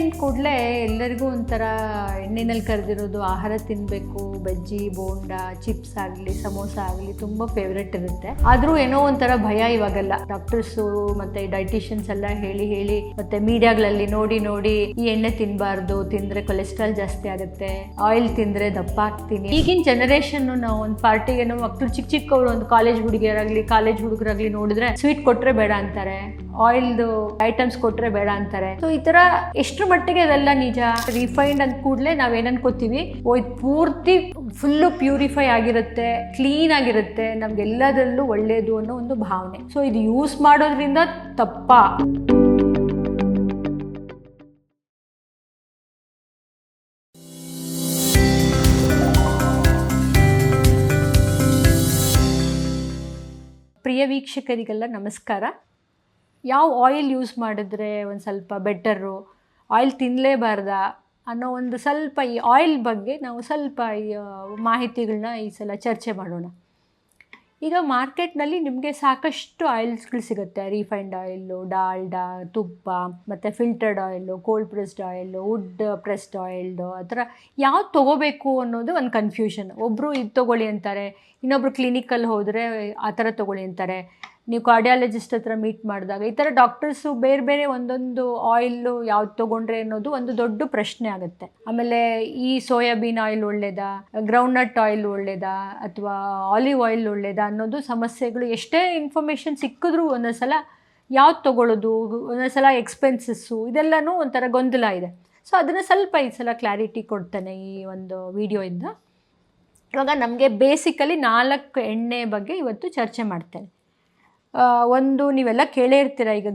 ಅಂದ ಕೂಡಲೇ ಎಲ್ಲರಿಗೂ ಒಂಥರ ಎಣ್ಣೆನಲ್ಲಿ ಕರೆದಿರೋದು ಆಹಾರ ತಿನ್ನಬೇಕು, ಬಜ್ಜಿ ಬೋಂಡ ಚಿಪ್ಸ್ ಆಗಲಿ ಸಮೋಸ ಆಗಲಿ ತುಂಬ ಫೇವ್ರೆಟ್ ಇರುತ್ತೆ. ಆದರೂ ಏನೋ ಒಂಥರ ಭಯ ಇವಾಗೆಲ್ಲ. ಡಾಕ್ಟರ್ಸು ಮತ್ತು ಡೈಟಿಷಿಯನ್ಸ್ ಎಲ್ಲ ಹೇಳಿ ಮತ್ತು ಮೀಡಿಯಾಗಳಲ್ಲಿ ನೋಡಿ ಈ ಎಣ್ಣೆ ತಿನ್ನಬಾರ್ದು, ತಿಂದರೆ ಕೊಲೆಸ್ಟ್ರಾಲ್ ಜಾಸ್ತಿ ಆಗುತ್ತೆ, ಆಯಿಲ್ ತಿಂದರೆ ದಪ್ಪ ಆಗ್ತೀನಿ. ಈಗಿನ ಜನರೇಷನ್ನು ನಾವು ಒಂದು ಪಾರ್ಟಿಗೆ ನಾವು ಮಕ್ಕಳು ಚಿಕ್ಕವರು ಒಂದು ಕಾಲೇಜ್ ಹುಡುಗಿಯರಾಗಲಿ ಕಾಲೇಜ್ ಹುಡುಗರಾಗಲಿ ನೋಡಿದ್ರೆ ಸ್ವೀಟ್ ಕೊಟ್ಟರೆ ಬೇಡ ಅಂತಾರೆ, ಆಯಿಲ್ದು ಐಟಮ್ಸ್ ಕೊಟ್ಟರೆ ಬೇಡ ಅಂತಾರೆ. ಸೊ ಈ ಥರ ಎಷ್ಟರ ಮಟ್ಟಿಗೆ ಅದೆಲ್ಲ ನಿಜ? ರಿಫೈನ್ಡ್ ಅಂದ ಕೂಡಲೇ ನಾವೇನು ಅನ್ಕೋತೀವಿ, ಇದು ಪೂರ್ತಿ ಫುಲ್ಲು ಪ್ಯೂರಿಫೈ ಆಗಿರುತ್ತೆ, ಕ್ಲೀನ್ ಆಗಿರುತ್ತೆ, ನಮ್ಗೆಲ್ಲದರಲ್ಲೂ ಒಳ್ಳೆಯದು ಅನ್ನೋ ಒಂದು ಭಾವನೆ. ಸೊ ಇದು ಯೂಸ್ ಮಾಡೋದ್ರಿಂದ ತಪ್ಪಾ? ಪ್ರಿಯ ವೀಕ್ಷಕರಿಗೆಲ್ಲ ನಮಸ್ಕಾರ. ಯಾವ ಆಯಿಲ್ ಯೂಸ್ ಮಾಡಿದ್ರೆ ಒಂದು ಸ್ವಲ್ಪ ಬೆಟರು, ಆಯಿಲ್ ತಿನ್ನಲೇಬಾರ್ದಾ ಅನ್ನೋ ಒಂದು ಸ್ವಲ್ಪ ಈ ಆಯಿಲ್ ಬಗ್ಗೆ ನಾವು ಸ್ವಲ್ಪ ಮಾಹಿತಿಗಳನ್ನ ಈ ಸಲ ಚರ್ಚೆ ಮಾಡೋಣ. ಈಗ ಮಾರ್ಕೆಟ್ನಲ್ಲಿ ನಿಮಗೆ ಸಾಕಷ್ಟು ಆಯಿಲ್ಸ್ಗಳು ಸಿಗುತ್ತೆ. ರಿಫೈನ್ಡ್ ಆಯಿಲು, ಡಾಲ್ಡಾ, ತುಪ್ಪ, ಮತ್ತು filtered oil, cold pressed oil, wood pressed ಆಯಿಲ್ಡು, ಆ ಥರ ಯಾವ್ದು ತೊಗೋಬೇಕು ಅನ್ನೋದು ಒಂದು ಕನ್ಫ್ಯೂಷನ್. ಒಬ್ಬರು ಇದು ತೊಗೊಳ್ಳಿ ಅಂತಾರೆ, ಇನ್ನೊಬ್ರು ಕ್ಲಿನಿಕಲ್ಲಿ ಹೋದರೆ ಆ ಥರ ತೊಗೊಳ್ಳಿ ಅಂತಾರೆ. ನೀವು ಕಾರ್ಡಿಯಾಲಜಿಸ್ಟ್ ಹತ್ರ ಮೀಟ್ ಮಾಡಿದಾಗ ಈ ಥರ ಡಾಕ್ಟರ್ಸು ಬೇರೆ ಒಂದೊಂದು ಆಯಿಲು ಯಾವ್ದು ತೊಗೊಂಡ್ರೆ ಅನ್ನೋದು ಒಂದು ದೊಡ್ಡ ಪ್ರಶ್ನೆ ಆಗುತ್ತೆ. ಆಮೇಲೆ ಈ ಸೋಯಾಬೀನ್ ಆಯಿಲ್ ಒಳ್ಳೇದಾ, ಗ್ರೌಂಡ್ನಟ್ ಆಯಿಲ್ ಒಳ್ಳೇದಾ, ಅಥವಾ ಆಲಿವ್ ಆಯಿಲ್ ಒಳ್ಳೇದಾ ಅನ್ನೋದು ಸಮಸ್ಯೆಗಳು. ಎಷ್ಟೇ ಇನ್ಫಾರ್ಮೇಷನ್ ಸಿಕ್ಕಿದ್ರೂ ಒಂದೊಂದ್ಸಲ ಯಾವ್ದು ತೊಗೊಳ್ಳೋದು, ಒಂದೊಂದ್ಸಲ ಎಕ್ಸ್ಪೆನ್ಸಸ್ಸು, ಇದೆಲ್ಲನೂ ಒಂಥರ ಗೊಂದಲ ಇದೆ. ಸೊ ಅದನ್ನು ಸ್ವಲ್ಪ ಈ ಸಲ ಕ್ಲಾರಿಟಿ ಕೊಡ್ತೇನೆ ಈ ಒಂದು ವಿಡಿಯೋಯಿಂದ. ಇವಾಗ ನಮಗೆ ಬೇಸಿಕಲಿ 4 ಎಣ್ಣೆ ಬಗ್ಗೆ ಇವತ್ತು ಚರ್ಚೆ ಮಾಡ್ತೇನೆ. ಒಂದು ನೀವೆಲ್ಲ ಕೇಳೇ ಇರ್ತೀರ, ಈಗ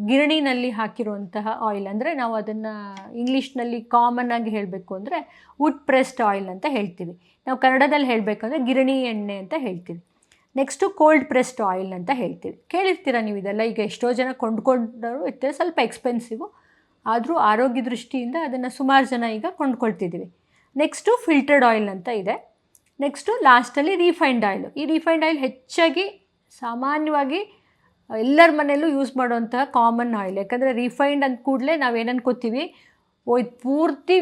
ಗಿರಣಿನಲ್ಲಿ ಹಾಕಿರುವಂತಹ ಆಯಿಲ್ ಅಂದರೆ ನಾವು ಅದನ್ನು ಇಂಗ್ಲೀಷ್ನಲ್ಲಿ ಕಾಮನ್ ಆಗಿ ಹೇಳಬೇಕು ಅಂದರೆ ವುಡ್ ಪ್ರೆಸ್ಡ್ ಆಯಿಲ್ ಅಂತ ಹೇಳ್ತೀವಿ. ನಾವು ಕನ್ನಡದಲ್ಲಿ ಹೇಳಬೇಕಂದ್ರೆ ಗಿರಣಿ ಎಣ್ಣೆ ಅಂತ ಹೇಳ್ತೀವಿ. ನೆಕ್ಸ್ಟು ಕೋಲ್ಡ್ ಪ್ರೆಸ್ಡ್ ಆಯಿಲ್ ಅಂತ ಹೇಳ್ತೀವಿ. ಕೇಳಿರ್ತೀರ ನೀವು ಇದೆಲ್ಲ. ಈಗ ಎಷ್ಟೋ ಜನ ಕೊಂಡ್ಕೊಂಡವರು ಇರ್ತಾರೆ, ಸ್ವಲ್ಪ ಎಕ್ಸ್ಪೆನ್ಸಿವು, ಆದರೂ ಆರೋಗ್ಯ ದೃಷ್ಟಿಯಿಂದ ಅದನ್ನು ಸುಮಾರು ಜನ ಈಗ ಕೊಂಡ್ಕೊಳ್ತಿದ್ದೀವಿ. ನೆಕ್ಸ್ಟು ಫಿಲ್ಟರ್ಡ್ ಆಯಿಲ್ ಅಂತ ಇದೆ. ನೆಕ್ಸ್ಟು ಲಾಸ್ಟಲ್ಲಿ ರಿಫೈನ್ಡ್ ಆಯಿಲು. ಈ ರಿಫೈನ್ಡ್ ಆಯಿಲ್ ಹೆಚ್ಚಾಗಿ ಸಾಮಾನ್ಯವಾಗಿ ಎಲ್ಲರ ಮನೆಯಲ್ಲೂ ಯೂಸ್ ಮಾಡುವಂತಹ ಕಾಮನ್ ಆಯಿಲ್. ಯಾಕಂದರೆ ರಿಫೈನ್ಡ್ ಅಂದ ಕೂಡಲೇ ನಾವೇನು ಅನ್ಕೋತೀವಿ, ಇದು ಪೂರ್ತಿ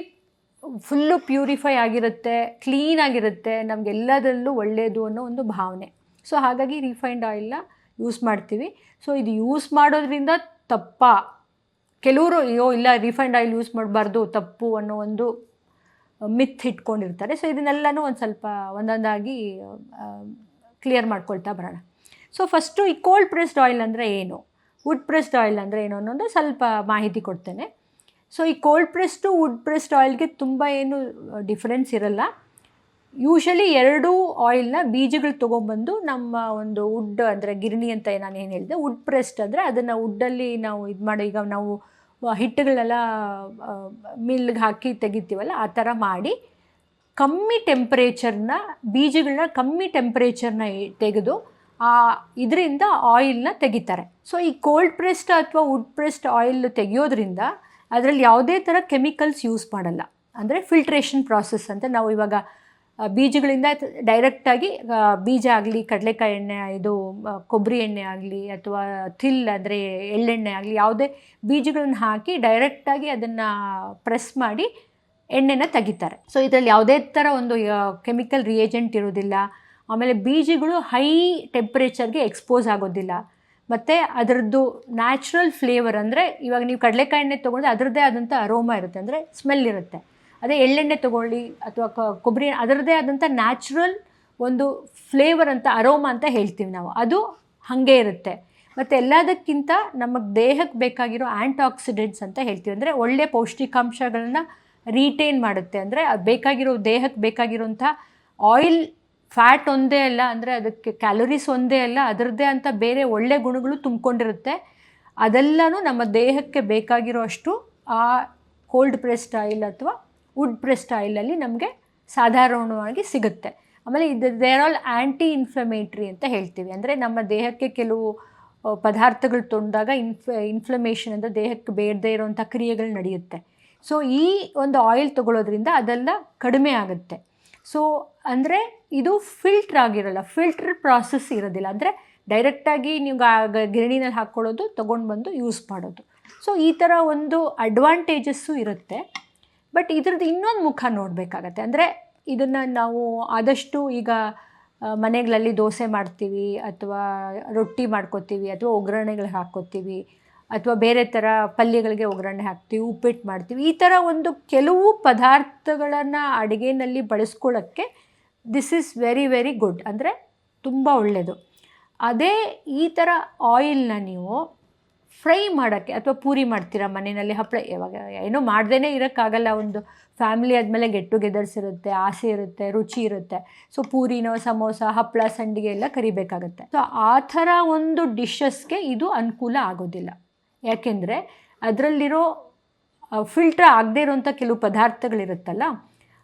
ಫುಲ್ಲು ಪ್ಯೂರಿಫೈ ಆಗಿರುತ್ತೆ, ಕ್ಲೀನ್ ಆಗಿರುತ್ತೆ, ನಮಗೆಲ್ಲದರಲ್ಲೂ ಒಳ್ಳೆಯದು ಅನ್ನೋ ಒಂದು ಭಾವನೆ. ಸೊ ಹಾಗಾಗಿ ರಿಫೈನ್ಡ್ ಆಯಿಲ್ನ ಯೂಸ್ ಮಾಡ್ತೀವಿ. ಸೊ ಇದು ಯೂಸ್ ಮಾಡೋದ್ರಿಂದ ತಪ್ಪಾ? ಕೆಲವರು ಇಲ್ಲ ರಿಫೈನ್ಡ್ ಆಯಿಲ್ ಯೂಸ್ ಮಾಡಬಾರ್ದು, ತಪ್ಪು ಅನ್ನೋ ಒಂದು ಮಿತ್ ಇಟ್ಕೊಂಡಿರ್ತಾರೆ. ಸೊ ಇದನ್ನೆಲ್ಲನೂ ಒಂದು ಸ್ವಲ್ಪ ಒಂದೊಂದಾಗಿ ಕ್ಲಿಯರ್ ಮಾಡ್ಕೊಳ್ತಾ ಬರೋಣ. ಸೊ ಫಸ್ಟು ಈ ಕೋಲ್ಡ್ ಪ್ರೆಸ್ಡ್ ಆಯಿಲ್ ಅಂದರೆ ಏನು, ವುಡ್ ಪ್ರೆಸ್ಡ್ ಆಯಿಲ್ ಅಂದರೆ ಏನು ಅನ್ನೋದು ಸ್ವಲ್ಪ ಮಾಹಿತಿ ಕೊಡ್ತೇನೆ. ಸೊ ಈ ಕೋಲ್ಡ್ ಪ್ರೆಸ್ಡು ವುಡ್ ಪ್ರೆಸ್ಡ್ ಆಯಿಲ್ಗೆ ತುಂಬ ಏನು ಡಿಫ್ರೆನ್ಸ್ ಇರಲ್ಲ. ಯೂಶಲಿ ಎರಡೂ ಆಯಿಲ್ನ ಬೀಜಗಳು ತೊಗೊಂಬಂದು ನಮ್ಮ ಒಂದು ವುಡ್ ಅಂದರೆ ಗಿರಣಿ ಅಂತ ನಾನು ಏನು ಹೇಳಿದೆ, ವುಡ್ ಪ್ರೆಸ್ಡ್ ಅಂದರೆ ಅದನ್ನು ವುಡ್ಡಲ್ಲಿ ನಾವು ಇದು ಮಾಡಿ, ಈಗ ನಾವು ಹಿಟ್ಟುಗಳೆಲ್ಲ ಮಿಲ್ಗೆ ಹಾಕಿ ತೆಗಿತೀವಲ್ಲ, ಆ ಥರ ಮಾಡಿ ಕಮ್ಮಿ ಟೆಂಪ್ರೇಚರ್ನ, ಬೀಜಗಳನ್ನ ಕಮ್ಮಿ ಟೆಂಪ್ರೇಚರ್ನ ತೆಗೆದು ಇದರಿಂದ ಆಯಿಲ್ನ ತೆಗಿತಾರೆ. ಸೊ ಈ ಕೋಲ್ಡ್ ಪ್ರೆಸ್ಡ್ ಅಥವಾ ವುಡ್ ಪ್ರೆಸ್ಡ್ ಆಯಿಲ್ ತೆಗೆಯೋದ್ರಿಂದ ಅದರಲ್ಲಿ ಯಾವುದೇ ಥರ ಕೆಮಿಕಲ್ಸ್ ಯೂಸ್ ಮಾಡಲ್ಲ. ಅಂದರೆ ಫಿಲ್ಟ್ರೇಷನ್ ಪ್ರಾಸೆಸ್ ಅಂತ ನಾವು ಇವಾಗ ಬೀಜಗಳಿಂದ ಡೈರೆಕ್ಟಾಗಿ ಬೀಜ ಆಗಲಿ, ಕಡಲೆಕಾಯಿ ಎಣ್ಣೆ, ಇದು ಕೊಬ್ಬರಿ ಎಣ್ಣೆ ಆಗಲಿ, ಅಥವಾ ತಿಲ್ ಅಂದರೆ ಎಳ್ಳೆಣ್ಣೆ ಆಗಲಿ, ಯಾವುದೇ ಬೀಜಗಳನ್ನು ಹಾಕಿ ಡೈರೆಕ್ಟಾಗಿ ಅದನ್ನು ಪ್ರೆಸ್ ಮಾಡಿ ಎಣ್ಣೆನ ತೆಗಿತಾರೆ. ಸೊ ಇದರಲ್ಲಿ ಯಾವುದೇ ಥರ ಒಂದು ಕೆಮಿಕಲ್ ರಿಯೇಜೆಂಟ್ ಇರೋದಿಲ್ಲ. ಆಮೇಲೆ ಬೀಜಗಳು ಹೈ ಟೆಂಪ್ರೇಚರ್ಗೆ ಎಕ್ಸ್ಪೋಸ್ ಆಗೋದಿಲ್ಲ. ಮತ್ತು ಅದರದ್ದು ನ್ಯಾಚುರಲ್ ಫ್ಲೇವರ್, ಅಂದರೆ ಇವಾಗ ನೀವು ಕಡಲೆಕಾಯಿ ಎಣ್ಣೆ ತೊಗೊಂಡ್ರೆ ಅದರದ್ದೇ ಆದಂಥ ಅರೋಮಾ ಇರುತ್ತೆ, ಅಂದರೆ ಸ್ಮೆಲ್ ಇರುತ್ತೆ. ಅದೇ ಎಳ್ಳೆಣ್ಣೆ ತೊಗೊಳ್ಳಿ ಅಥವಾ ಕೊಬ್ಬರಿ, ಅದರದ್ದೇ ಆದಂಥ ನ್ಯಾಚುರಲ್ ಒಂದು ಫ್ಲೇವರ್ ಅಂತ, ಅರೋಮಾ ಅಂತ ಹೇಳ್ತೀವಿ ನಾವು, ಅದು ಹಾಗೆ ಇರುತ್ತೆ. ಮತ್ತು ಎಲ್ಲದಕ್ಕಿಂತ ನಮಗೆ ದೇಹಕ್ಕೆ ಬೇಕಾಗಿರೋ ಆ್ಯಂಟಾಕ್ಸಿಡೆಂಟ್ಸ್ ಅಂತ ಹೇಳ್ತೀವಿ, ಅಂದರೆ ಒಳ್ಳೆಯ ಪೌಷ್ಟಿಕಾಂಶಗಳನ್ನ ರೀಟೈನ್ ಮಾಡುತ್ತೆ. ಅಂದರೆ ಅದು ಬೇಕಾಗಿರೋ, ದೇಹಕ್ಕೆ ಬೇಕಾಗಿರೋಂಥ ಆಯಿಲ್, ಫ್ಯಾಟ್ ಒಂದೇ ಅಲ್ಲ, ಅಂದರೆ ಅದಕ್ಕೆ ಕ್ಯಾಲೋರೀಸ್ ಒಂದೇ ಅಲ್ಲ, ಅದರದ್ದೇ ಅಂತ ಬೇರೆ ಒಳ್ಳೆ ಗುಣಗಳು ತುಂಬಿಕೊಂಡಿರುತ್ತೆ. ಅದೆಲ್ಲನೂ ನಮ್ಮ ದೇಹಕ್ಕೆ ಬೇಕಾಗಿರೋ ಅಷ್ಟು ಆ ಕೋಲ್ಡ್ ಪ್ರೆಸ್ಡ್ ಆಯಿಲ್ ಅಥವಾ ವುಡ್ ಪ್ರೆಸ್ಡ್ ಆಯಿಲಲ್ಲಿ ನಮಗೆ ಸಾಧಾರಣವಾಗಿ ಸಿಗುತ್ತೆ. ಆಮೇಲೆ ದೇರ್ ಆಲ್ ಆ್ಯಂಟಿ ಇನ್ಫ್ಲಮೇಟ್ರಿ ಅಂತ ಹೇಳ್ತೀವಿ. ಅಂದರೆ ನಮ್ಮ ದೇಹಕ್ಕೆ ಕೆಲವು ಪದಾರ್ಥಗಳು ತೊಂದಾಗ ಇನ್ಫ್ಲಮೇಷನ್ ಅಂದರೆ ದೇಹಕ್ಕೆ ಬೇಡದೇ ಇರೋವಂಥ ಕ್ರಿಯೆಗಳು ನಡೆಯುತ್ತೆ. ಸೊ ಈ ಒಂದು ಆಯಿಲ್ ತೊಗೊಳ್ಳೋದ್ರಿಂದ ಅದೆಲ್ಲ ಕಡಿಮೆ ಆಗುತ್ತೆ. ಸೊ ಅಂದರೆ ಇದು ಫಿಲ್ಟ್ರ್ ಆಗಿರೋಲ್ಲ, ಫಿಲ್ಟ್ರ್ ಪ್ರಾಸೆಸ್ ಇರೋದಿಲ್ಲ. ಅಂದರೆ ಡೈರೆಕ್ಟಾಗಿ ನೀವು ಗಿರಣಿನಲ್ಲಿ ಹಾಕ್ಕೊಳ್ಳೋದು, ತೊಗೊಂಡು ಬಂದು ಯೂಸ್ ಮಾಡೋದು. ಸೊ ಈ ಥರ ಒಂದು ಅಡ್ವಾಂಟೇಜಸ್ಸು ಇರುತ್ತೆ. ಬಟ್ ಇದ್ರದ್ದು ಇನ್ನೊಂದು ಮುಖ ನೋಡಬೇಕಾಗತ್ತೆ. ಅಂದರೆ ಇದನ್ನು ನಾವು ಆದಷ್ಟು ಈಗ ಮನೆಗಳಲ್ಲಿ ದೋಸೆ ಮಾಡ್ತೀವಿ, ಅಥವಾ ರೊಟ್ಟಿ ಮಾಡ್ಕೋತೀವಿ, ಅಥವಾ ಒಗ್ಗರಣೆಗಳಿಗೆ ಹಾಕ್ಕೋತೀವಿ, ಅಥವಾ ಬೇರೆ ಥರ ಪಲ್ಯಗಳಿಗೆ ಒಗ್ಗರಣೆ ಹಾಕ್ತೀವಿ, ಉಪ್ಪಿಟ್ಟು ಮಾಡ್ತೀವಿ. ಈ ಥರ ಒಂದು ಕೆಲವು ಪದಾರ್ಥಗಳನ್ನು ಅಡುಗೆಯಲ್ಲಿ ಬಳಸ್ಕೊಳ್ಳೋಕ್ಕೆ this is very very good, ಅಂದರೆ ತುಂಬ ಒಳ್ಳೆಯದು. ಅದೇ ಈ ಥರ ಆಯಿಲ್ನ ನೀವು ಫ್ರೈ ಮಾಡೋಕ್ಕೆ, ಅಥವಾ ಪೂರಿ ಮಾಡ್ತೀರಾ ಮನೆಯಲ್ಲಿ, ಹಪ್ಪಳ, ಇವಾಗ ಏನೋ ಮಾಡ್ದೇ ಇರೋಕ್ಕಾಗಲ್ಲ, ಒಂದು ಫ್ಯಾಮಿಲಿ ಆದಮೇಲೆ ಗೆಟ್ ಟುಗೆದರ್ಸ್ ಇರುತ್ತೆ, ಆಸೆ ಇರುತ್ತೆ, ರುಚಿ ಇರುತ್ತೆ. ಸೊ ಪೂರಿನೋ, ಸಮೋಸ, ಹಪ್ಪಳ, ಸಂಡಿಗೆ ಎಲ್ಲ ಕರಿಬೇಕಾಗತ್ತೆ. ಸೊ ಆ ಥರ ಒಂದು ಡಿಶಸ್ಗೆ ಇದು ಅನುಕೂಲ ಆಗೋದಿಲ್ಲ. ಯಾಕೆಂದರೆ ಅದರಲ್ಲಿರೋ ಫಿಲ್ಟ್ರ್ ಆಗದೇ ಇರೋಂಥ ಕೆಲವು ಪದಾರ್ಥಗಳಿರುತ್ತಲ್ಲ,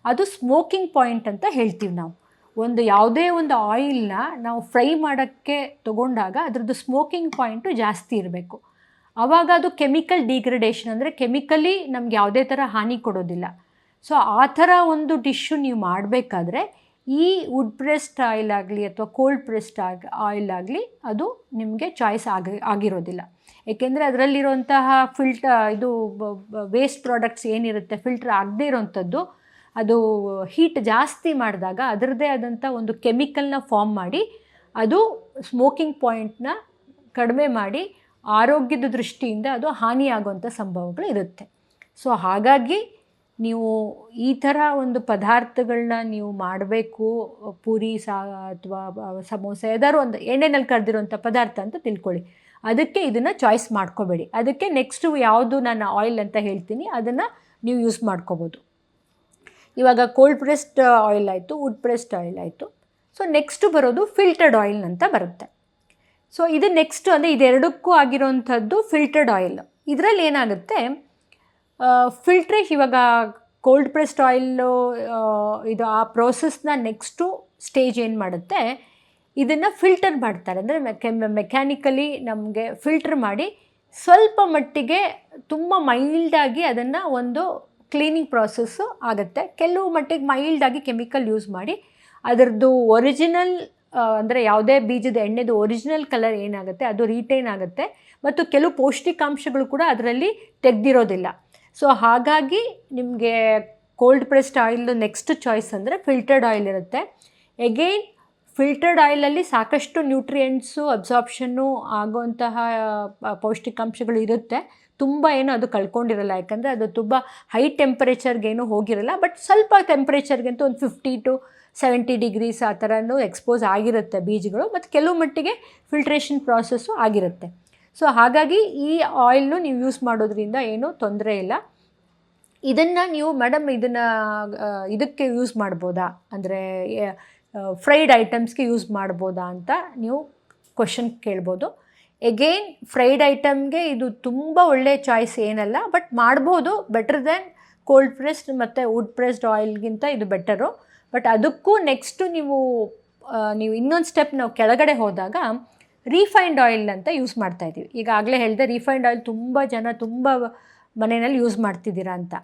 ಅದು ಸ್ಮೋಕಿಂಗ್ ಪಾಯಿಂಟ್ ಅಂತ ಹೇಳ್ತೀವಿ ನಾವು. ಒಂದು ಯಾವುದೇ ಒಂದು ಆಯಿಲ್ನ ನಾವು ಫ್ರೈ ಮಾಡೋಕ್ಕೆ ತೊಗೊಂಡಾಗ ಅದರದ್ದು ಸ್ಮೋಕಿಂಗ್ ಪಾಯಿಂಟು ಜಾಸ್ತಿ ಇರಬೇಕು. ಆವಾಗ ಅದು ಕೆಮಿಕಲ್ ಡಿಗ್ರೇಡೇಷನ್, ಅಂದರೆ ಕೆಮಿಕಲಿ ನಮ್ಗೆ ಯಾವುದೇ ಥರ ಹಾನಿ ಕೊಡೋದಿಲ್ಲ. ಸೊ ಆ ಥರ ಒಂದು ಡಿಶ್ಶು ನೀವು ಮಾಡಬೇಕಾದ್ರೆ ಈ ವುಡ್ ಪ್ರೆಸ್ಡ್ ಆಯಿಲ್ ಆಗಲಿ ಅಥವಾ ಕೋಲ್ಡ್ ಪ್ರೆಸ್ಡ್ ಆಯಿಲ್ ಆಗಲಿ ಅದು ನಿಮಗೆ ಚಾಯ್ಸ್ ಆಗಿರೋದಿಲ್ಲ. ಏಕೆಂದರೆ ಅದರಲ್ಲಿರುವಂತಹ ಇದು ವೇಸ್ಟ್ ಪ್ರಾಡಕ್ಟ್ಸ್ ಏನಿರುತ್ತೆ, ಫಿಲ್ಟರ್ ಆಗದೇ ಇರೋವಂಥದ್ದು, ಅದು ಹೀಟ್ ಜಾಸ್ತಿ ಮಾಡಿದಾಗ ಅದರದ್ದೇ ಆದಂಥ ಒಂದು ಕೆಮಿಕಲ್ನ ಫಾರ್ಮ್ ಮಾಡಿ ಅದು ಸ್ಮೋಕಿಂಗ್ ಪಾಯಿಂಟ್ನ ಕಡಿಮೆ ಮಾಡಿ ಆರೋಗ್ಯದ ದೃಷ್ಟಿಯಿಂದ ಅದು ಹಾನಿಯಾಗುವಂಥ ಸಂಭವಗಳು ಇರುತ್ತೆ. ಸೊ ಹಾಗಾಗಿ ನೀವು ಈ ಥರ ಒಂದು ಪದಾರ್ಥಗಳನ್ನ ನೀವು ಮಾಡಬೇಕು, ಪೂರಿ ಅಥವಾ ಸಮೋಸ ಯಾವ್ದಾದ್ರು ಒಂದು ಎಣ್ಣೆನಲ್ಲಿ ಕರೆದಿರುವಂಥ ಪದಾರ್ಥ ಅಂತ ತಿಳ್ಕೊಳ್ಳಿ. ಅದಕ್ಕೆ ಇದನ್ನು ಚಾಯ್ಸ್ ಮಾಡ್ಕೋಬೇಡಿ. ಅದಕ್ಕೆ ನೆಕ್ಸ್ಟು ಯಾವುದು ನಾನು ಆಯಿಲ್ ಅಂತ ಹೇಳ್ತೀನಿ ಅದನ್ನು ನೀವು ಯೂಸ್ ಮಾಡ್ಕೋಬೋದು. ಇವಾಗ ಕೋಲ್ಡ್ ಪ್ರೆಸ್ಡ್ ಆಯಿಲ್ ಆಯಿತು, ವುಡ್ ಪ್ರೆಸ್ಡ್ ಆಯಿಲ್ ಆಯಿತು. ಸೊ ನೆಕ್ಸ್ಟು ಬರೋದು ಫಿಲ್ಟರ್ಡ್ ಆಯಿಲ್ ಅಂತ ಬರುತ್ತೆ. ಸೊ ಇದು ನೆಕ್ಸ್ಟು, ಅಂದರೆ ಇದೆರಡಕ್ಕೂ ಆಗಿರೋವಂಥದ್ದು ಫಿಲ್ಟರ್ಡ್ ಆಯಿಲ್. ಇದರಲ್ಲಿ ಏನಾಗುತ್ತೆ, ಇವಾಗ ಕೋಲ್ಡ್ ಪ್ರೆಸ್ಡ್ ಆಯಿಲ್ಲು ಇದು ಆ ಪ್ರೋಸೆಸ್ನ ನೆಕ್ಸ್ಟು ಸ್ಟೇಜ್ ಏನು ಮಾಡುತ್ತೆ, ಇದನ್ನು ಫಿಲ್ಟರ್ ಮಾಡ್ತಾರೆ. ಅಂದರೆ ಮೆಕ್ಯಾನಿಕಲಿ ನಮಗೆ ಫಿಲ್ಟರ್ ಮಾಡಿ ಸ್ವಲ್ಪ ಮಟ್ಟಿಗೆ ತುಂಬ ಮೈಲ್ಡಾಗಿ ಅದನ್ನು ಒಂದು ಕ್ಲೀನಿಂಗ್ ಪ್ರಾಸೆಸ್ಸು ಆಗುತ್ತೆ. ಕೆಲವು ಮಟ್ಟಿಗೆ ಮೈಲ್ಡಾಗಿ ಕೆಮಿಕಲ್ ಯೂಸ್ ಮಾಡಿ ಅದರದ್ದು ಒರಿಜಿನಲ್, ಅಂದರೆ ಯಾವುದೇ ಬೀಜದ ಎಣ್ಣೆದು ಒರಿಜಿನಲ್ ಕಲರ್ ಏನಾಗುತ್ತೆ ಅದು ರಿಟೈನ್ ಆಗುತ್ತೆ, ಮತ್ತು ಕೆಲವು ಪೌಷ್ಟಿಕಾಂಶಗಳು ಕೂಡ ಅದರಲ್ಲಿ ತೆಗೆದಿರೋದಿಲ್ಲ. ಸೊ ಹಾಗಾಗಿ ನಿಮಗೆ cold pressed oil next choice ಅಂದರೆ ಫಿಲ್ಟರ್ಡ್ ಆಯಿಲ್ ಇರುತ್ತೆ. ಎಗೈನ್ ಫಿಲ್ಟರ್ಡ್ ಆಯಿಲಲ್ಲಿ ಸಾಕಷ್ಟು ನ್ಯೂಟ್ರಿಯೆಂಟ್ಸು ಅಬ್ಸಾರ್ಪ್ಷನ್ನು ಆಗುವಂತಹ ಪೌಷ್ಟಿಕಾಂಶಗಳು ಇರುತ್ತೆ. ತುಂಬ ಏನು ಅದು ಕಳ್ಕೊಂಡಿರಲ್ಲ, ಯಾಕಂದರೆ ಅದು ತುಂಬ ಹೈ ಟೆಂಪರೇಚರ್ಗೇನು ಹೋಗಿರಲ್ಲ. ಬಟ್ ಸ್ವಲ್ಪ ಟೆಂಪ್ರೇಚರ್ಗಂತೂ ಒಂದು 50 to 70 ಡಿಗ್ರೀಸ್ ಆ ಥರನೂ ಎಕ್ಸ್ಪೋಸ್ ಆಗಿರುತ್ತೆ ಬೀಜಗಳು, ಮತ್ತು ಕೆಲವು ಮಟ್ಟಿಗೆ ಫಿಲ್ಟ್ರೇಷನ್ ಪ್ರಾಸೆಸ್ಸು ಆಗಿರುತ್ತೆ. ಸೊ ಹಾಗಾಗಿ ಈ ಆಯಿಲ್ನು ನೀವು ಯೂಸ್ ಮಾಡೋದ್ರಿಂದ ಏನೂ ತೊಂದರೆ ಇಲ್ಲ. ಇದನ್ನು ನೀವು ಮೇಡಮ್ ಇದಕ್ಕೆ ಯೂಸ್ ಮಾಡ್ಬೋದಾ, ಅಂದರೆ ಫ್ರೈಡ್ ಐಟಮ್ಸ್ಗೆ ಯೂಸ್ ಮಾಡ್ಬೋದಾ ಅಂತ ನೀವು ಕ್ವಶನ್ ಕೇಳ್ಬೋದು. ಎಗೈನ್ ಫ್ರೈಡ್ ಐಟಮ್ಗೆ ಇದು ತುಂಬ ಒಳ್ಳೆಯ ಚಾಯ್ಸ್ ಏನಲ್ಲ, ಬಟ್ ಮಾಡ್ಬೋದು. ಬೆಟರ್ ದೆನ್ ಕೋಲ್ಡ್ ಪ್ರೆಸ್ಡ್ ಮತ್ತು ವುಡ್ ಪ್ರೆಸ್ಡ್ ಆಯಿಲ್ಗಿಂತ ಇದು ಬೆಟರು. ಬಟ್ ಅದಕ್ಕೂ ನೆಕ್ಸ್ಟು ನೀವು ಇನ್ನೊಂದು ಸ್ಟೆಪ್ ನಾವು ಕೆಳಗಡೆ ಹೋದಾಗ ರೀಫೈನ್ಡ್ ಆಯಿಲ್ ಅಂತ ಯೂಸ್ ಮಾಡ್ತಾಯಿದ್ದೀವಿ. ಈಗಾಗಲೇ ಹೇಳಿದೆ ರೀಫೈನ್ಡ್ ಆಯಿಲ್ ತುಂಬ ಮನೆಯಲ್ಲಿ ಯೂಸ್ ಮಾಡ್ತಿದ್ದೀರಾ ಅಂತ.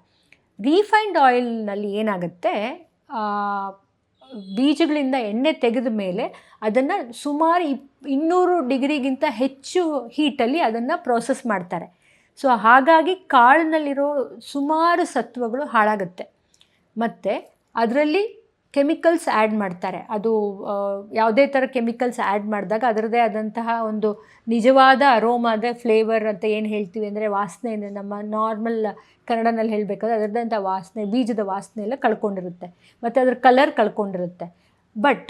ರೀಫೈನ್ಡ್ ಆಯಿಲ್ನಲ್ಲಿ ಏನಾಗುತ್ತೆ, ಬೀಜಗಳಿಂದ ಎಣ್ಣೆ ತೆಗೆದ ಮೇಲೆ ಅದನ್ನು ಸುಮಾರು 200 ಡಿಗ್ರಿಗಿಂತ ಹೆಚ್ಚು ಹೀಟಲ್ಲಿ ಅದನ್ನು ಪ್ರೋಸೆಸ್ ಮಾಡ್ತಾರೆ. ಸೊ ಹಾಗಾಗಿ ಕಾಳಿನಲ್ಲಿರೋ ಸುಮಾರು ಸತ್ವಗಳು ಹಾಳಾಗುತ್ತೆ. ಮತ್ತು ಅದರಲ್ಲಿ ಕೆಮಿಕಲ್ಸ್ ಆ್ಯಡ್ ಮಾಡ್ತಾರೆ. ಅದು ಯಾವುದೇ ಥರ ಕೆಮಿಕಲ್ಸ್ ಆ್ಯಡ್ ಮಾಡಿದಾಗ ಅದರದ್ದೇ ಆದಂತಹ ಒಂದು ನಿಜವಾದ ಅರೋಮಾದ ಫ್ಲೇವರ್ ಅಂತ ಏನು ಹೇಳ್ತೀವಿ, ಅಂದರೆ ವಾಸನೆ, ನಮ್ಮ ನಾರ್ಮಲ್ ಕನ್ನಡನಲ್ಲಿ ಹೇಳಬೇಕಾದ್ರೆ ಅದರದ್ದಂಥ ವಾಸನೆ, ಬೀಜದ ವಾಸನೆ ಎಲ್ಲ ಕಳ್ಕೊಂಡಿರುತ್ತೆ, ಮತ್ತು ಅದ್ರ ಕಲರ್ ಕಳ್ಕೊಂಡಿರುತ್ತೆ. ಬಟ್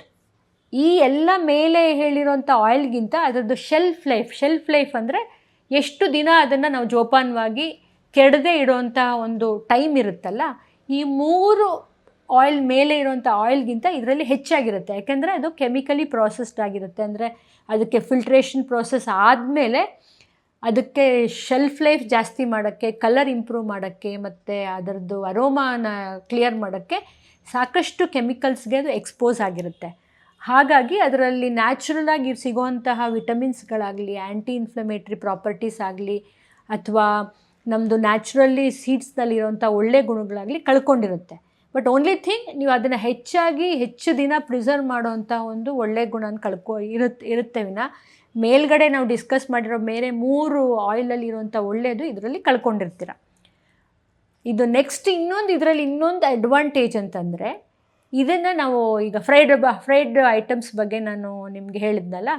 ಈ ಎಲ್ಲ ಮೇಲೆ ಹೇಳಿರೋಂಥ ಆಯಿಲ್ಗಿಂತ ಅದರದ್ದು ಶೆಲ್ಫ್ ಲೈಫ್ ಅಂದರೆ ಎಷ್ಟು ದಿನ ಅದನ್ನು ನಾವು ಜೋಪಾನವಾಗಿ ಕೆಡದೆ ಇಡೋವಂಥ ಒಂದು ಟೈಮ್ ಇರುತ್ತಲ್ಲ, ಈ 3 ಆಯಿಲ್ ಮೇಲೆ ಇರೋಂಥ ಆಯಿಲ್ಗಿಂತ ಇದರಲ್ಲಿ ಹೆಚ್ಚಾಗಿರುತ್ತೆ. ಯಾಕೆಂದರೆ ಅದು ಕೆಮಿಕಲಿ ಪ್ರಾಸೆಸ್ಡ್ ಆಗಿರುತ್ತೆ. ಅಂದರೆ ಅದಕ್ಕೆ ಫಿಲ್ಟ್ರೇಷನ್ ಪ್ರೋಸೆಸ್ ಆದಮೇಲೆ ಅದಕ್ಕೆ ಶೆಲ್ಫ್ ಲೈಫ್ ಜಾಸ್ತಿ ಮಾಡೋಕ್ಕೆ, ಕಲರ್ ಇಂಪ್ರೂವ್ ಮಾಡೋಕ್ಕೆ, ಮತ್ತು ಅದರದ್ದು ಅರೋಮಾನ ಕ್ಲಿಯರ್ ಮಾಡೋಕ್ಕೆ ಸಾಕಷ್ಟು ಕೆಮಿಕಲ್ಸ್ಗೆ ಅದು ಎಕ್ಸ್ಪೋಸ್ ಆಗಿರುತ್ತೆ. ಹಾಗಾಗಿ ಅದರಲ್ಲಿ ನ್ಯಾಚುರಲಾಗಿ ಸಿಗುವಂತಹ ವಿಟಮಿನ್ಸ್ಗಳಾಗಲಿ, ಆ್ಯಂಟಿ ಇನ್ಫ್ಲಮೇಟ್ರಿ ಪ್ರಾಪರ್ಟೀಸ್ ಆಗಲಿ, ಅಥವಾ ನಮ್ಮದು ನ್ಯಾಚುರಲಿ ಸೀಡ್ಸ್ನಲ್ಲಿರೋಂಥ ಒಳ್ಳೆ ಗುಣಗಳಾಗಲಿ ಕಳ್ಕೊಂಡಿರುತ್ತೆ. ಬಟ್ ಓನ್ಲಿ ಥಿಂಗ್, ನೀವು ಅದನ್ನು ಹೆಚ್ಚು ದಿನ ಪ್ರಿಸರ್ವ್ ಮಾಡೋವಂಥ ಒಂದು ಒಳ್ಳೆ ಗುಣನ ಇರುತ್ತೆ ವಿನ ಮೇಲ್ಗಡೆ ನಾವು ಡಿಸ್ಕಸ್ ಮಾಡಿರೋ ಬೇರೆ 3 ಆಯಿಲಲ್ಲಿ ಇರುವಂಥ ಒಳ್ಳೆಯದು ಇದರಲ್ಲಿ ಕಳ್ಕೊಂಡಿರ್ತೀರ. ಇದು ನೆಕ್ಸ್ಟ್ ಇದರಲ್ಲಿ ಇನ್ನೊಂದು ಅಡ್ವಾಂಟೇಜ್ ಅಂತಂದರೆ, ಇದನ್ನು ನಾವು ಈಗ ಫ್ರೈಡ್ ಐಟಮ್ಸ್ ಬಗ್ಗೆ ನಾನು ನಿಮಗೆ ಹೇಳಿದ್ನಲ್ಲ,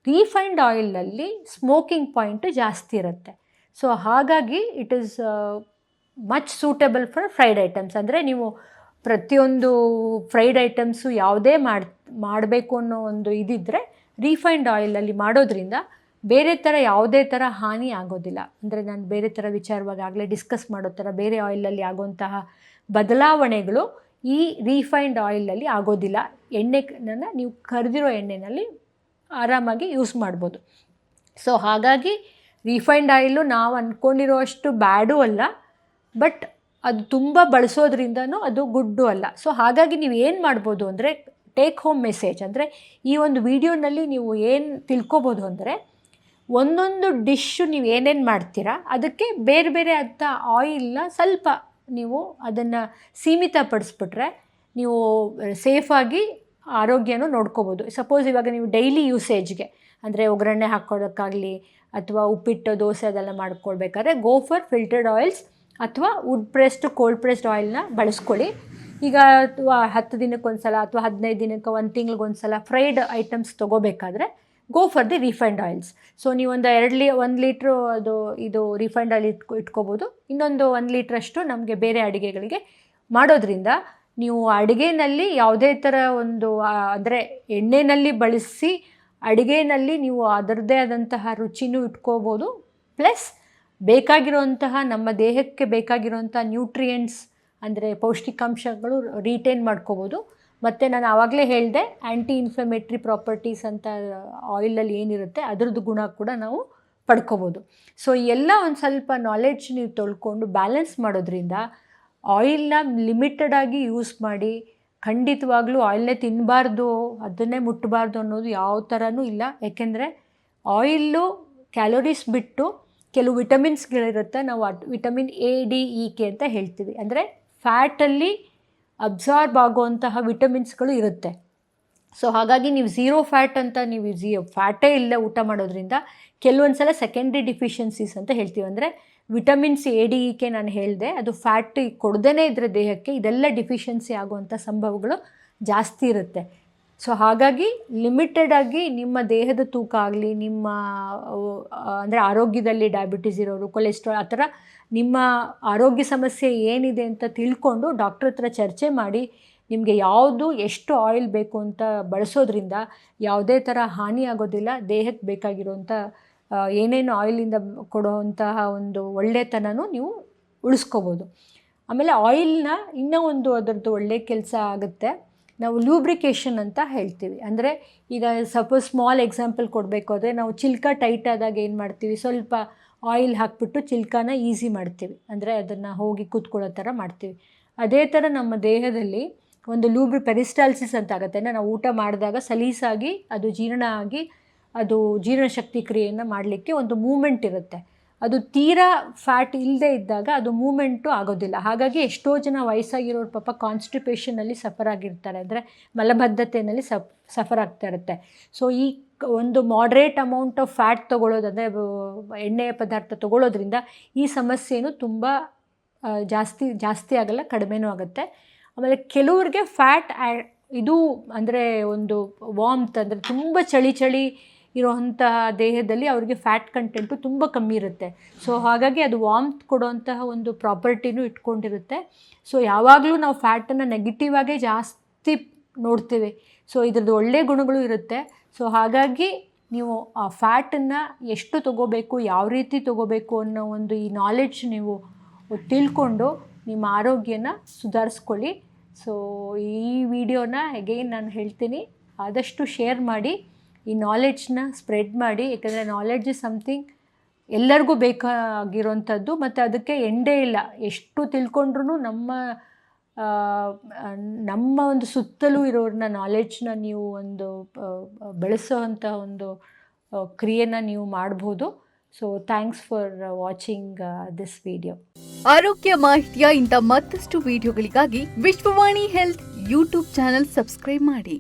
ರೀಫೈನ್ಡ್ ಆಯಿಲಲ್ಲಿ ಸ್ಮೋಕಿಂಗ್ ಪಾಯಿಂಟು ಜಾಸ್ತಿ ಇರುತ್ತೆ. ಸೊ ಹಾಗಾಗಿ it is much suitable for fried items. ಅಂದರೆ ನೀವು ಪ್ರತಿಯೊಂದು ಫ್ರೈಡ್ ಐಟಮ್ಸು ಯಾವುದೇ ಮಾಡಬೇಕು ಅನ್ನೋ ಒಂದು ಇದಿದ್ದರೆ ರೀಫೈನ್ಡ್ ಆಯಿಲಲ್ಲಿ ಮಾಡೋದ್ರಿಂದ ಬೇರೆ ಥರ ಯಾವುದೇ ಥರ ಹಾನಿ ಆಗೋದಿಲ್ಲ. ಅಂದರೆ ನಾನು ಬೇರೆ ಥರ ವಿಚಾರವಾಗಿ ಆಗಲೇ ಡಿಸ್ಕಸ್ ಮಾಡೋ ಥರ ಬೇರೆ ಆಯಿಲಲ್ಲಿ ಆಗುವಂತಹ ಬದಲಾವಣೆಗಳು ಈ ರೀಫೈನ್ಡ್ ಆಯಿಲಲ್ಲಿ ಆಗೋದಿಲ್ಲ. ಎಣ್ಣೆನ ನೀವು ಕರೆದಿರೋ ಎಣ್ಣೆಯಲ್ಲಿ ಆರಾಮಾಗಿ ಯೂಸ್ ಮಾಡ್ಬೋದು. ಸೊ ಹಾಗಾಗಿ ರೀಫೈನ್ಡ್ ಆಯಿಲು ನಾವು ಅಂದ್ಕೊಂಡಿರೋ ಅಷ್ಟು ಬ್ಯಾಡೂ ಅಲ್ಲ, ಬಟ್ ಅದು ತುಂಬ ಬಳಸೋದ್ರಿಂದನೂ ಅದು ಗುಡ್ಡು ಅಲ್ಲ. ಸೊ ಹಾಗಾಗಿ ನೀವು ಏನು ಮಾಡ್ಬೋದು ಅಂದರೆ, ಟೇಕ್ ಹೋಮ್ ಮೆಸೇಜ್ ಅಂದರೆ ಈ ಒಂದು ವಿಡಿಯೋನಲ್ಲಿ ನೀವು ಏನು ತಿಳ್ಕೊಬೋದು ಅಂದರೆ, ಒಂದೊಂದು ಡಿಶ್ಶು ನೀವು ಏನೇನು ಮಾಡ್ತೀರಾ ಅದಕ್ಕೆ ಬೇರೆ ಬೇರೆ ಆದ ಆಯಿಲ್ನ ಸ್ವಲ್ಪ ನೀವು ಅದನ್ನು ಸೀಮಿತಪಡಿಸ್ಬಿಟ್ರೆ ನೀವು ಸೇಫಾಗಿ ಆರೋಗ್ಯನೂ ನೋಡ್ಕೋಬೋದು. ಸಪೋಸ್ ಇವಾಗ ನೀವು ಡೈಲಿ ಯೂಸೇಜ್ಗೆ ಅಂದರೆ ಒಗ್ಗರಣೆ ಹಾಕ್ಕೊಳ್ಳೋಕ್ಕಾಗಲಿ ಅಥವಾ ಉಪ್ಪಿಟ್ಟು ದೋಸೆ ಅದೆಲ್ಲ ಮಾಡ್ಕೊಳ್ಬೇಕಾದ್ರೆ ಗೋ ಫಾರ್ ಫಿಲ್ಟರ್ಡ್ ಆಯಿಲ್ಸ್ ಅಥವಾ ವುಡ್ ಪ್ರೆಸ್ಡ್ ಕೋಲ್ಡ್ ಪ್ರೆಸ್ಡ್ ಆಯಿಲ್ನ ಬಳಸ್ಕೊಳ್ಳಿ. ಈಗ 10 ದಿನಕ್ಕೊಂದ್ಸಲ ಅಥವಾ 15 ದಿನಕ್ಕೆ 1 ತಿಂಗಳಿಗೊಂದ್ಸಲ ಫ್ರೈಡ್ ಐಟಮ್ಸ್ ತೊಗೋಬೇಕಾದ್ರೆ go for the refined oils. So ನೀವು ಒಂದು 1 ಲೀಟ್ರು ಇದು ರಿಫೈನ್ಡ್ ಆಯಿಲ್ ಇಟ್ಕೋಬೋದು. ಇನ್ನೊಂದು 1 ಲೀಟ್ರಷ್ಟು ನಮಗೆ ಬೇರೆ ಅಡುಗೆಗಳಿಗೆ ಮಾಡೋದ್ರಿಂದ ನೀವು ಅಡುಗೆಯಲ್ಲಿ ಯಾವುದೇ ಥರ ಒಂದು ಅಂದರೆ ಎಣ್ಣೆಯಲ್ಲಿ ಬಳಸಿ ಅಡುಗೆಯಲ್ಲಿ ನೀವು ಅದರದ್ದೇ ಆದಂತಹ ರುಚಿನೂ ಇಟ್ಕೋಬೋದು. ಪ್ಲಸ್ ಬೇಕಾಗಿರುವಂತಹ ನಮ್ಮ ದೇಹಕ್ಕೆ ಬೇಕಾಗಿರುವಂಥ ನ್ಯೂಟ್ರಿಯೆಂಟ್ಸ್ ಅಂದರೆ ಪೌಷ್ಟಿಕಾಂಶಗಳು ರಿಟೈನ್ ಮಾಡ್ಕೋಬೋದು. ಮತ್ತು ನಾನು ಆವಾಗಲೇ ಹೇಳಿದೆ, ಆ್ಯಂಟಿ ಇನ್ಫ್ಲಮೇಟ್ರಿ ಪ್ರಾಪರ್ಟೀಸ್ ಅಂತ ಆಯಿಲಲ್ಲಿ ಏನಿರುತ್ತೆ ಅದರದ್ದು ಗುಣ ಕೂಡ ನಾವು ಪಡ್ಕೋಬೋದು. ಸೊ ಎಲ್ಲ ಒಂದು ಸ್ವಲ್ಪ ನಾಲೆಡ್ಜ್ ನೀವು ತೊಳ್ಕೊಂಡು ಬ್ಯಾಲೆನ್ಸ್ ಮಾಡೋದ್ರಿಂದ ಆಯಿಲ್ನ ಲಿಮಿಟೆಡಾಗಿ ಯೂಸ್ ಮಾಡಿ, ಖಂಡಿತವಾಗ್ಲೂ ಆಯಿಲ್ನೇ ತಿನ್ನಬಾರ್ದು, ಅದನ್ನೇ ಮುಟ್ಟಬಾರ್ದು ಅನ್ನೋದು ಯಾವ ಥರನೂ ಇಲ್ಲ. ಯಾಕೆಂದರೆ ಆಯಿಲ್ಲು ಕ್ಯಾಲೋರೀಸ್ ಬಿಟ್ಟು ಕೆಲವು ವಿಟಮಿನ್ಸ್ಗಳಿರುತ್ತೆ, ನಾವು ವಿಟಮಿನ್ ADEK ಅಂತ ಹೇಳ್ತೀವಿ. ಅಂದರೆ ಫ್ಯಾಟಲ್ಲಿ ಅಬ್ಸಾರ್ಬ್ ಆಗುವಂತಹ ವಿಟಮಿನ್ಸ್ಗಳು ಇರುತ್ತೆ. ಸೊ ಹಾಗಾಗಿ ನೀವು ಝೀರೋ ಫ್ಯಾಟ್ ಅಂತ ನೀವು ಫ್ಯಾಟೇ ಇಲ್ಲ ಊಟ ಮಾಡೋದ್ರಿಂದ ಕೆಲವೊಂದು ಸಲ ಸೆಕೆಂಡ್ರಿ ಡಿಫಿಷಿಯನ್ಸೀಸ್ ಅಂತ ಹೇಳ್ತೀವಿ. ಅಂದರೆ ವಿಟಮಿನ್ಸ್ ADEK ನಾನು ಹೇಳಿದೆ, ಅದು ಫ್ಯಾಟ್ ಕೊಡದೇ ಇದ್ದರೆ ದೇಹಕ್ಕೆ ಇದೆಲ್ಲ ಡಿಫಿಷಿಯನ್ಸಿ ಆಗುವಂಥ ಸಂಭವಗಳು ಜಾಸ್ತಿ ಇರುತ್ತೆ. ಸೊ ಹಾಗಾಗಿ ಲಿಮಿಟೆಡಾಗಿ ನಿಮ್ಮ ದೇಹದ ತೂಕ ಆಗಲಿ, ನಿಮ್ಮ ಅಂದರೆ ಆರೋಗ್ಯದಲ್ಲಿ ಡಯಾಬಿಟೀಸ್ ಇರೋರು, ಕೊಲೆಸ್ಟ್ರಾಲ್ ಆ ಥರ ನಿಮ್ಮ ಆರೋಗ್ಯ ಸಮಸ್ಯೆ ಏನಿದೆ ಅಂತ ತಿಳ್ಕೊಂಡು ಡಾಕ್ಟ್ರ್ ಹತ್ರ ಚರ್ಚೆ ಮಾಡಿ ನಿಮಗೆ ಯಾವುದು ಎಷ್ಟು ಆಯಿಲ್ ಬೇಕು ಅಂತ ಬಳಸೋದ್ರಿಂದ ಯಾವುದೇ ಥರ ಹಾನಿ ಆಗೋದಿಲ್ಲ. ದೇಹಕ್ಕೆ ಬೇಕಾಗಿರುವಂಥ ಏನೇನು ಆಯಿಲಿಂದ ಕೊಡುವಂತಹ ಒಂದು ಒಳ್ಳೆತನನೂ ನೀವು ಉಳಿಸ್ಕೋಬೋದು. ಆಮೇಲೆ ಆಯಿಲ್ನ ಇನ್ನೂ ಒಂದು ಅದರದ್ದು ಒಳ್ಳೆಯ ಕೆಲಸ ಆಗುತ್ತೆ, ನಾವು ಲೂಬ್ರಿಕೇಷನ್ ಅಂತ ಹೇಳ್ತೀವಿ. ಅಂದರೆ ಈಗ ಸಪೋಸ್ ಸ್ಮಾಲ್ ಎಕ್ಸಾಂಪಲ್ ಕೊಡಬೇಕು ಅಂದರೆ, ನಾವು ಚಿಲ್ಕ ಟೈಟ್ ಆದಾಗ ಏನು ಮಾಡ್ತೀವಿ, ಸ್ವಲ್ಪ ಆಯಿಲ್ ಹಾಕ್ಬಿಟ್ಟು ಚಿಲ್ಕನ ಈಸಿ ಮಾಡ್ತೀವಿ, ಅಂದರೆ ಅದನ್ನು ಹೋಗಿ ಕೂತ್ಕೊಳ್ಳೋ ಥರ ಮಾಡ್ತೀವಿ. ಅದೇ ಥರ ನಮ್ಮ ದೇಹದಲ್ಲಿ ಒಂದು ಪೆರಿಸ್ಟಾಲ್ಸಿಸ್ ಅಂತ ಆಗುತ್ತೆ. ನಾವು ಊಟ ಮಾಡಿದಾಗ ಸಲೀಸಾಗಿ ಅದು ಜೀರ್ಣ ಆಗಿ ಅದು ಜೀರ್ಣಶಕ್ತಿ ಕ್ರಿಯೆಯನ್ನು ಮಾಡಲಿಕ್ಕೆ ಒಂದು ಮೂಮೆಂಟ್ ಇರುತ್ತೆ. ಅದು ತೀರಾ ಫ್ಯಾಟ್ ಇಲ್ಲದೆ ಇದ್ದಾಗ ಅದು ಮೂಮೆಂಟು ಆಗೋದಿಲ್ಲ. ಹಾಗಾಗಿ ಎಷ್ಟೋ ಜನ ವಯಸ್ಸಾಗಿರೋರು ಪಾಪ ಕಾನ್ಸ್ಟಿಪೇಷನಲ್ಲಿ ಸಫರ್ ಆಗಿರ್ತಾರೆ, ಅಂದರೆ ಮಲಬದ್ಧತೆಯಲ್ಲಿ ಸಫರ್ ಆಗ್ತಾ ಇರುತ್ತೆ. ಸೊ ಈ ಒಂದು ಮಾಡ್ರೇಟ್ ಅಮೌಂಟ್ ಆಫ್ ಫ್ಯಾಟ್ ತೊಗೊಳ್ಳೋದು, ಅಂದರೆ ಎಣ್ಣೆಯ ಪದಾರ್ಥ ತೊಗೊಳ್ಳೋದ್ರಿಂದ ಈ ಸಮಸ್ಯೆನೂ ತುಂಬ ಜಾಸ್ತಿ ಆಗಲ್ಲ, ಕಡಿಮೆನೂ ಆಗುತ್ತೆ. ಆಮೇಲೆ ಕೆಲವ್ರಿಗೆ ಫ್ಯಾಟ್ ಇದು ಅಂದರೆ ಒಂದು ವಾಮ್ತ್, ಅಂದರೆ ತುಂಬ ಚಳಿ ಇರೋವಂತಹ ದೇಹದಲ್ಲಿ ಅವರಿಗೆ ಫ್ಯಾಟ್ ಕಂಟೆಂಟು ತುಂಬ ಕಮ್ಮಿ ಇರುತ್ತೆ. ಸೊ ಹಾಗಾಗಿ ಅದು ವಾಮ್ತ್ ಕೊಡುವಂತಹ ಒಂದು ಪ್ರಾಪರ್ಟಿನೂ ಇಟ್ಕೊಂಡಿರುತ್ತೆ. ಸೊ ಯಾವಾಗಲೂ ನಾವು ಫ್ಯಾಟನ್ನು ನೆಗೆಟಿವ್ ಆಗೇ ಜಾಸ್ತಿ ನೋಡ್ತೀವಿ. ಸೊ ಇದ್ರದ್ದು ಒಳ್ಳೆಯ ಗುಣಗಳು ಇರುತ್ತೆ. ಸೊ ಹಾಗಾಗಿ ನೀವು ಆ ಫ್ಯಾಟನ್ನು ಎಷ್ಟು ತೊಗೋಬೇಕು, ಯಾವ ರೀತಿ ತೊಗೋಬೇಕು ಅನ್ನೋ ಒಂದು ಈ ನಾಲೆಡ್ಜ್ ನೀವು ತಿಳ್ಕೊಂಡು ನಿಮ್ಮ ಆರೋಗ್ಯನ ಸುಧಾರಿಸ್ಕೊಳ್ಳಿ. ಸೊ ಈ ವಿಡಿಯೋನ ಅಗೈನ್ ನಾನು ಹೇಳ್ತೀನಿ, ಆದಷ್ಟು ಶೇರ್ ಮಾಡಿ, ಈ ನಾಲೆಡ್ಜ್ನ ಸ್ಪ್ರೆಡ್ ಮಾಡಿ. ಯಾಕಂದರೆ ನಾಲೆಡ್ಜ್ ಇಸ್ ಸಮಥಿಂಗ್ ಎಲ್ಲರಿಗೂ ಬೇಕಾಗಿರೋಂಥದ್ದು, ಮತ್ತು ಅದಕ್ಕೆ ಎಂಡೇ ಇಲ್ಲ. ಎಷ್ಟು ತಿಳ್ಕೊಂಡ್ರೂ ನಮ್ಮ ಒಂದು ಸುತ್ತಲೂ ಇರೋರನ್ನ ನಾಲೆಡ್ಜ್ನ ನೀವು ಒಂದು ಬೆಳೆಸೋವಂಥ ಒಂದು ಕ್ರಿಯೆನ ನೀವು ಮಾಡ್ಬೋದು. So thanks for watching this video. ಆರೋಗ್ಯ ಮಾಹಿತಿಯ ಇಂಥ ಮತ್ತಷ್ಟು ವಿಡಿಯೋಗಳಿಗಾಗಿ Vishwavani health YouTube channel subscribe ಮಾಡಿ.